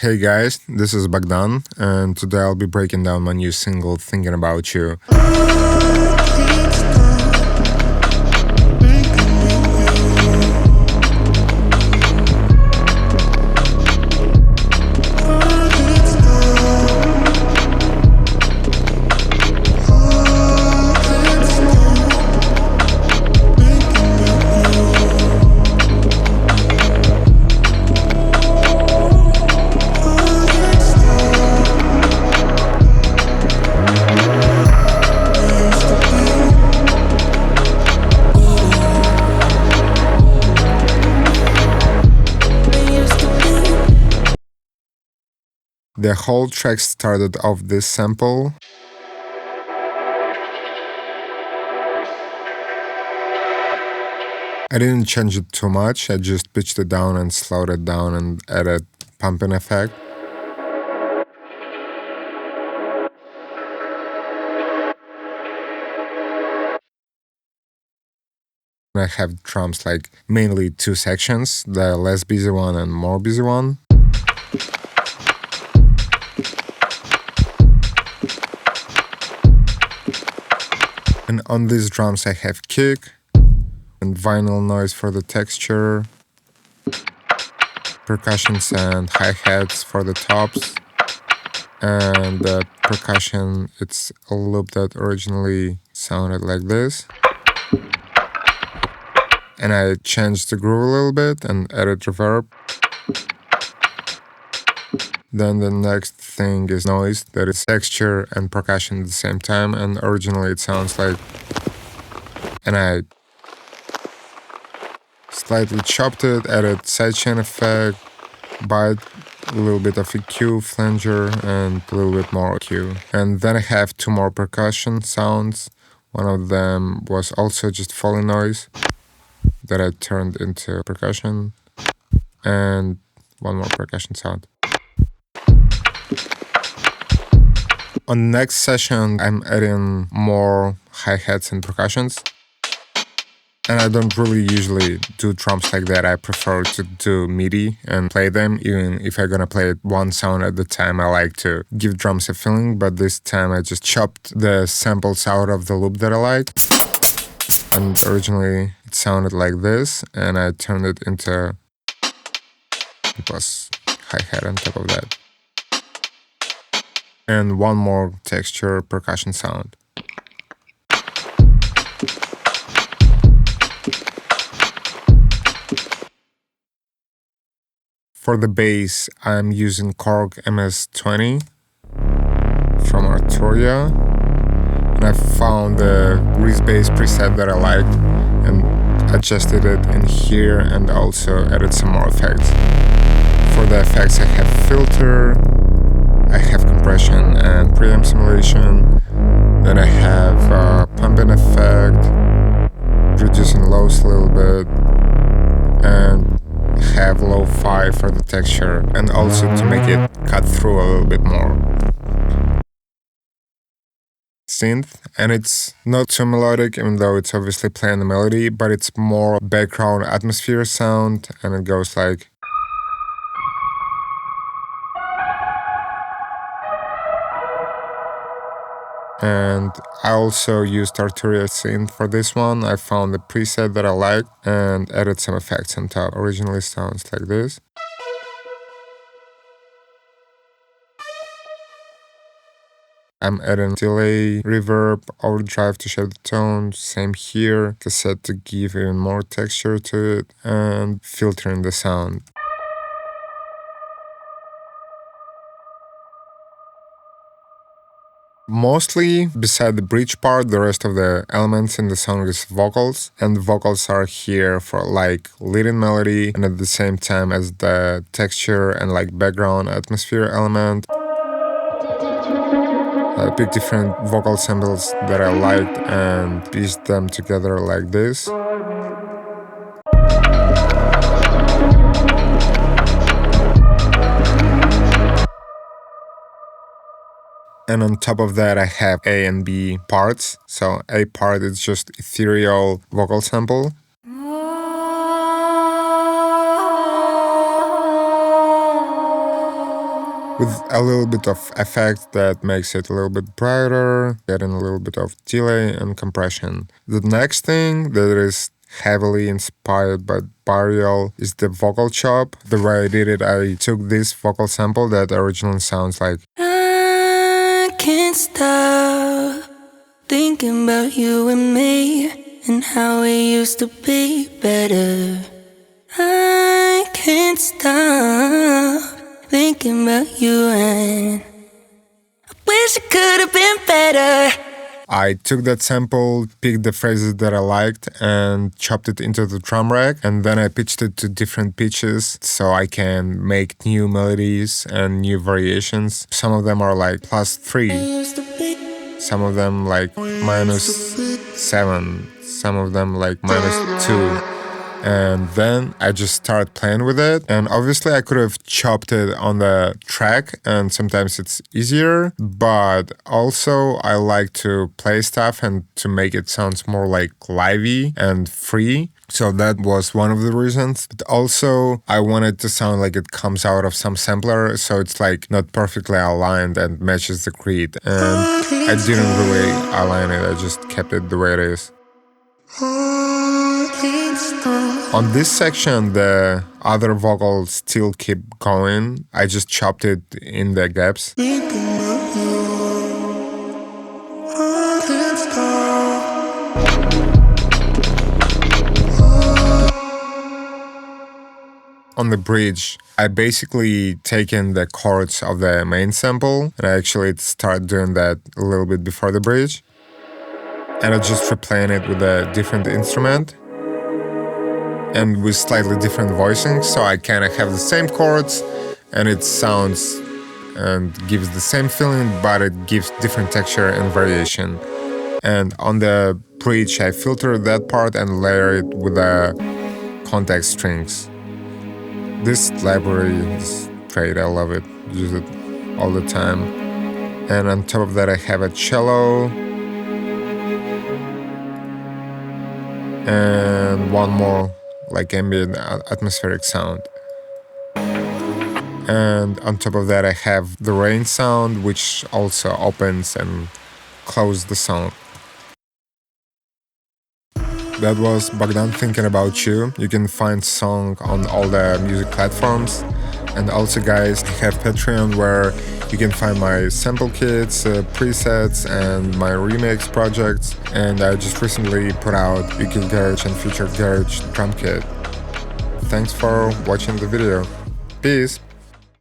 Hey guys, this is Bogdan, and today I'll be breaking down my new single, Thinking About You. The whole track started off this sample. I didn't change it too much, I just pitched it down and slowed it down and added pumping effect. I have drums like mainly two sections, the less busy one and more busy one. And on these drums I have kick and vinyl noise for the texture, percussions and hi-hats for the tops, and the percussion, it's a loop that originally sounded like this. And I changed the groove a little bit and added reverb. Then the next thing is noise, that is texture and percussion at the same time, and originally it sounds like, and I slightly chopped it, added sidechain effect, bite, a little bit of EQ, flanger, and a little bit more EQ. And then I have two more percussion sounds. One of them was also just Foley noise that I turned into percussion, and one more percussion sound. On the next session, I'm adding more hi-hats and percussions. And I don't really usually do drums like that. I prefer to do MIDI and play them. Even if I'm gonna play it one sound at a time, I like to give drums a feeling. But this time I just chopped the samples out of the loop that I like. And originally it sounded like this, and I turned it into, it was hi-hat on top of that. And one more texture percussion sound. For the bass, I'm using Korg MS-20 from Arturia, and I found the Grease Bass preset that I liked and adjusted it in here and also added some more effects. For the effects, I have filter, I have compression and preamp simulation, then I have pumping effect, reducing lows a little bit, and have lo-fi for the texture, and also to make it cut through a little bit more. Synth, and it's not too melodic, even though it's obviously playing the melody, but it's more background atmosphere sound, and it goes like. And I also used Arturia synth for this one. I found the preset that I liked and added some effects on top. Originally sounds like this. I'm adding delay, reverb, overdrive to shape the tone, same here, cassette to give even more texture to it, and filtering the sound. Mostly, beside the bridge part, the rest of the elements in the song is vocals, and the vocals are here for like leading melody and at the same time as the texture and like background atmosphere element. I picked different vocal samples that I liked and pieced them together like this. And on top of that, I have A and B parts. So A part is just ethereal vocal sample. with a little bit of effect that makes it a little bit brighter, getting a little bit of delay and compression. The next thing that is heavily inspired by Burial is the vocal chop. The way I did it, I took this vocal sample that originally sounds like I can't stop thinking about you and me and how we used to be better. I can't stop thinking about you and I wish it could have been better. I took that sample, picked the phrases that I liked, and chopped it into the drum rack, and then I pitched it to different pitches so I can make new melodies and new variations. Some of them are like +3, some of them like -7, some of them like -2. And then I just started playing with it. And obviously I could have chopped it on the track, and sometimes it's easier, but also I like to play stuff and to make it sound more like lively and free. So that was one of the reasons. But also I wanted to sound like it comes out of some sampler, so it's like not perfectly aligned and matches the grid. And I didn't really align it, I just kept it the way it is. On this section, the other vocals still keep going. I just chopped it in the gaps. On the bridge, I basically taken the chords of the main sample, and I actually started doing that a little bit before the bridge. And I just replaying it with a different instrument and with slightly different voicing, so I kind of have the same chords and it sounds and gives the same feeling, but it gives different texture and variation. And on the bridge, I filter that part and layer it with the context strings. This library is great, I love it, use it all the time. And on top of that, I have a cello and one more like ambient atmospheric sound. And on top of that I have the rain sound, which also opens and closes the song. That was Bogdan Thinking About You. You can find song on all the music platforms. And also guys, I have Patreon where you can find my sample kits, presets and my remix projects. And I just recently put out UK Garage and Future Garage drum kit. Thanks for watching the video. Peace!